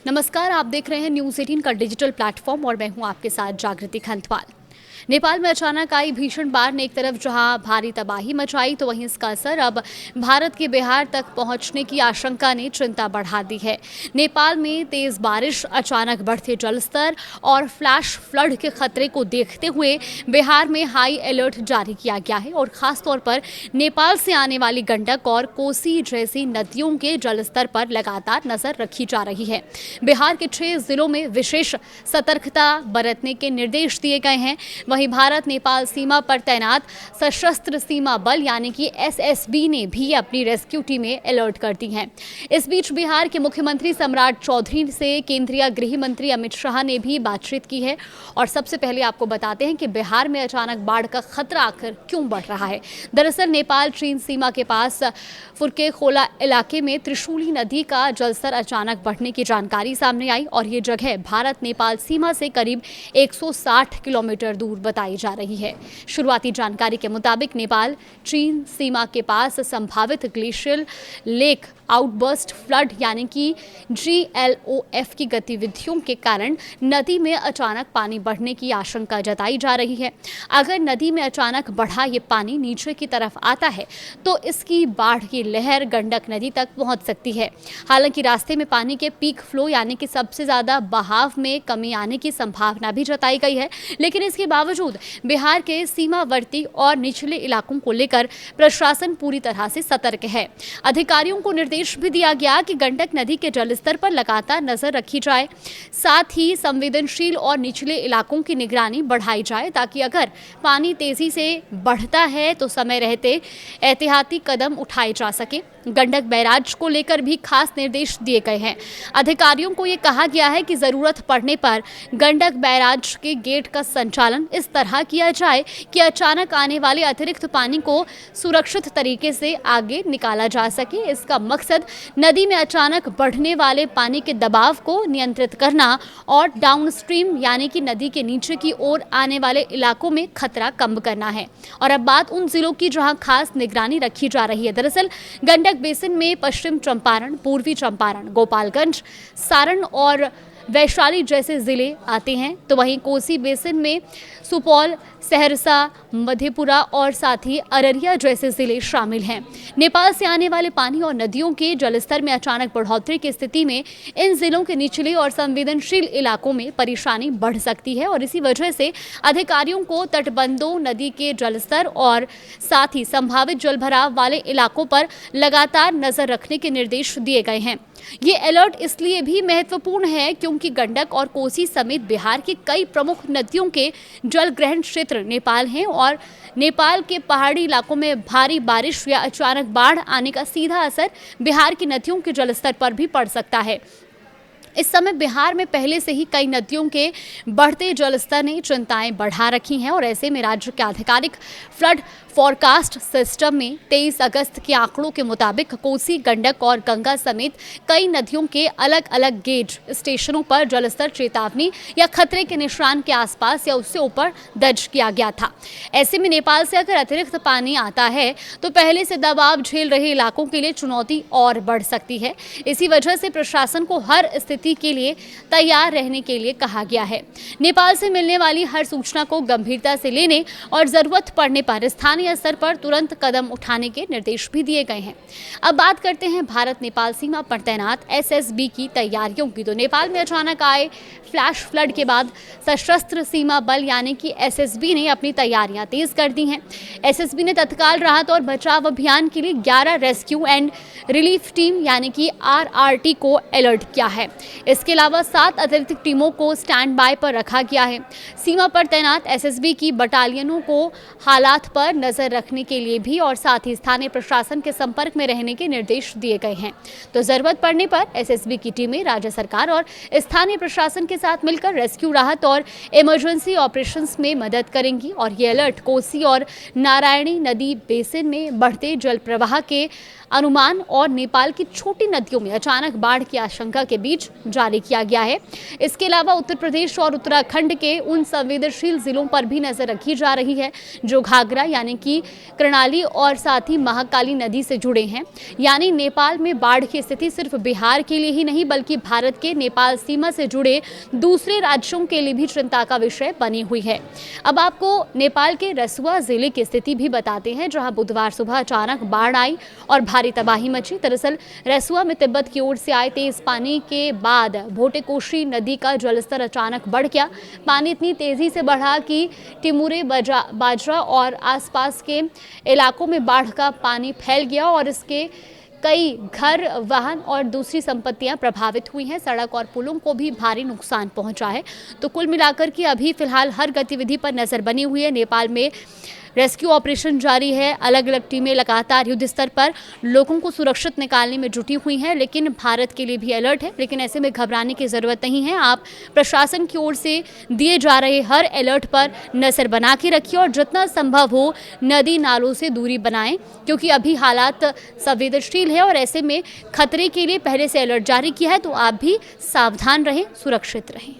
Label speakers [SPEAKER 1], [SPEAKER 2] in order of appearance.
[SPEAKER 1] नमस्कार, आप देख रहे हैं न्यूज़ 18 का डिजिटल प्लेटफॉर्म और मैं हूं आपके साथ जागृति खंतवाल। नेपाल में अचानक आई भीषण बाढ़ ने एक तरफ जहां भारी तबाही मचाई तो वहीं इसका असर अब भारत के बिहार तक पहुंचने की आशंका ने चिंता बढ़ा दी है। नेपाल में तेज बारिश, अचानक बढ़ते जलस्तर और फ्लैश फ्लड के खतरे को देखते हुए बिहार में हाई अलर्ट जारी किया गया है और खासतौर पर नेपाल से आने वाली गंडक और कोसी जैसी नदियों के जलस्तर पर लगातार नजर रखी जा रही है। बिहार के 6 जिलों में विशेष सतर्कता बरतने के निर्देश दिए गए हैं। वहीं भारत नेपाल सीमा पर तैनात सशस्त्र सीमा बल यानी कि एसएसबी ने भी अपनी रेस्क्यू टीमें अलर्ट कर दी हैं। इस बीच बिहार के मुख्यमंत्री सम्राट चौधरी से केंद्रीय गृह मंत्री अमित शाह ने भी बातचीत की है और सबसे पहले आपको बताते हैं कि बिहार में अचानक बाढ़ का खतरा आखिर क्यों बढ़ रहा है। दरअसल नेपाल चीन सीमा के पास फुरकेखोला इलाके में त्रिशूली नदी का जलस्तर अचानक बढ़ने की जानकारी सामने आई और ये जगह भारत नेपाल सीमा से करीब 160 किलोमीटर दूर बताई जा रही है। शुरुआती जानकारी के मुताबिक नेपाल चीन सीमा के पास संभावित ग्लेशियल लेक आउटबर्स्ट फ्लड यानी कि GLOF की गतिविधियों के कारण नदी में अचानक पानी बढ़ने की आशंका जताई जा रही है। अगर नदी में अचानक बढ़ा ये पानी नीचे की तरफ आता है तो इसकी बाढ़ की लहर गंडक नदी तक पहुंच सकती है। हालांकि रास्ते में पानी के पीक फ्लो यानी कि सबसे ज्यादा बहाव में कमी आने की संभावना भी जताई गई है, लेकिन इसके बावजूद बिहार के सीमावर्ती और निचले इलाकों को लेकर प्रशासन पूरी तरह से सतर्क है। अधिकारियों को निर्देश भी दिया गया कि गंडक नदी के जलस्तर पर लगातार नजर रखी जाए, साथ ही संवेदनशील और निचले इलाकों की निगरानी बढ़ाई जाए ताकि अगर पानी तेजी से बढ़ता है तो समय रहते एहतियाती कदम उठाए जा सके। गंडक बैराज को लेकर भी खास निर्देश दिए गए हैं। अधिकारियों को ये कहा गया है कि जरूरत पड़ने पर गंडक बैराज के गेट का संचालन इस तरह किया जाए कि अचानक आने वाले अतिरिक्त पानी को सुरक्षित तरीके से आगे निकाला जा सके। इसका मकसद नदी में अचानक बढ़ने वाले पानी के दबाव को नियंत्रित करना और डाउनस्ट्रीम यानी कि नदी के नीचे की ओर आने वाले इलाकों में खतरा कम करना है। और अब बात उन जिलों की जहां खास निगरानी रखी जा रही है। दरअसल गंडक बेसिन में पश्चिम चंपारण, पूर्वी चंपारण, गोपालगंज, सारण और वैशाली जैसे जिले आते हैं, तो वहीं कोसी बेसिन में सुपौल, सहरसा, मधेपुरा और साथ ही अररिया जैसे जिले शामिल हैं। नेपाल से आने वाले पानी और नदियों के जलस्तर में अचानक बढ़ोतरी की स्थिति में इन जिलों के निचले और संवेदनशील इलाकों में परेशानी बढ़ सकती है और इसी वजह से अधिकारियों को तटबंधों, नदी के जलस्तर और साथ ही संभावित जलभराव वाले इलाकों पर लगातार नजर रखने के निर्देश दिए गए हैं। ये अलर्ट इसलिए भी महत्वपूर्ण है क्योंकि गंडक और कोसी समेत बिहार की कई प्रमुख नदियों के जलग्रहण क्षेत्र नेपाल हैं और नेपाल के पहाड़ी इलाकों में भारी बारिश या अचानक बाढ़ आने का सीधा असर बिहार की नदियों के जलस्तर पर भी पड़ सकता है। इस समय बिहार में पहले से ही कई नदियों के बढ़ते जलस्तर ने चिंताएं बढ़ा रखी हैं और ऐसे में राज्य के आधिकारिक फ्लड फोरकास्ट सिस्टम में 23 अगस्त के आंकड़ों के मुताबिक कोसी, गंडक और गंगा समेत कई नदियों के अलग अलग गेज स्टेशनों पर जलस्तर चेतावनी या खतरे के निशान के आसपास या उससे ऊपर दर्ज किया गया था। ऐसे में नेपाल से अगर अतिरिक्त पानी आता है तो पहले से दबाव झेल रहे इलाकों के लिए चुनौती और बढ़ सकती है। इसी वजह से प्रशासन को हर स्थिति के लिए तैयार रहने के लिए कहा गया है। नेपाल से मिलने वाली हर सूचना को गंभीरता से लेने और जरूरत पड़ने पर स्थानीय स्तर पर तुरंत कदम उठाने के निर्देश भी दिए गए हैं। अब बात करते हैं भारत नेपाल सीमा पर तैनात एसएसबी की तैयारियों की। तो नेपाल में अचानक आए फ्लैश फ्लड के बाद सशस्त्र सीमा बल यानी कि एसएसबी ने अपनी तैयारियां तेज कर दी हैं। एसएसबी ने तत्काल राहत और बचाव अभियान के लिए 11 रेस्क्यू एंड रिलीफ टीम यानी कि RRT को अलर्ट किया है। इसके अलावा 7 अतिरिक्त टीमों को स्टैंड बाय पर रखा गया है। सीमा पर तैनात एसएसबी की बटालियनों को हालात पर नजर रखने के लिए भी और साथ ही स्थानीय प्रशासन के संपर्क में रहने के निर्देश दिए गए हैं। तो जरूरत पड़ने पर एसएसबी की टीमें राज्य सरकार और स्थानीय प्रशासन के साथ मिलकर रेस्क्यू, राहत और इमरजेंसी ऑपरेशंस में मदद करेंगी। और ये अलर्ट कोसी और नारायणी नदी बेसिन में बढ़ते जल प्रवाह के अनुमान और नेपाल की छोटी नदियों में अचानक बाढ़ की आशंका के बीच जारी किया गया है। इसके अलावा उत्तर प्रदेश और उत्तराखंड के उन संवेदनशील जिलों पर भी नजर रखी जा रही है जो घाघरा यानी की कर्णाली और साथ ही महाकाली नदी से जुड़े हैं। यानी नेपाल में बाढ़ की स्थिति सिर्फ बिहार के लिए ही नहीं बल्कि भारत के नेपाल सीमा से जुड़े दूसरे राज्यों के लिए भी चिंता का विषय बनी हुई है। अब आपको नेपाल के रसुआ जिले की स्थिति भी बताते हैं, जहां बुधवार सुबह अचानक बाढ़ आई और भारी तबाही मची। दरअसल रसुआ में तिब्बत की ओर से आए तेज पानी के बाद भोटेकोशी नदी का जलस्तर अचानक बढ़ गया। पानी इतनी तेजी से बढ़ा कि टिमुरे, बाजरा और आसपास के इलाकों में बाढ़ का पानी फैल गया और इसके कई घर, वाहन और दूसरी संपत्तियां प्रभावित हुई हैं। सड़क और पुलों को भी भारी नुकसान पहुंचा है। तो कुल मिलाकर के अभी फिलहाल हर गतिविधि पर नजर बनी हुई है। नेपाल में रेस्क्यू ऑपरेशन जारी है। अलग अलग टीमें लगातार युद्ध स्तर पर लोगों को सुरक्षित निकालने में जुटी हुई हैं, लेकिन भारत के लिए भी अलर्ट है। लेकिन ऐसे में घबराने की ज़रूरत नहीं है। आप प्रशासन की ओर से दिए जा रहे हर अलर्ट पर नज़र बना के रखिए और जितना संभव हो नदी नालों से दूरी बनाएं, क्योंकि अभी हालात संवेदनशील है और ऐसे में खतरे के लिए पहले से अलर्ट जारी किया है। तो आप भी सावधान रहें, सुरक्षित रहें।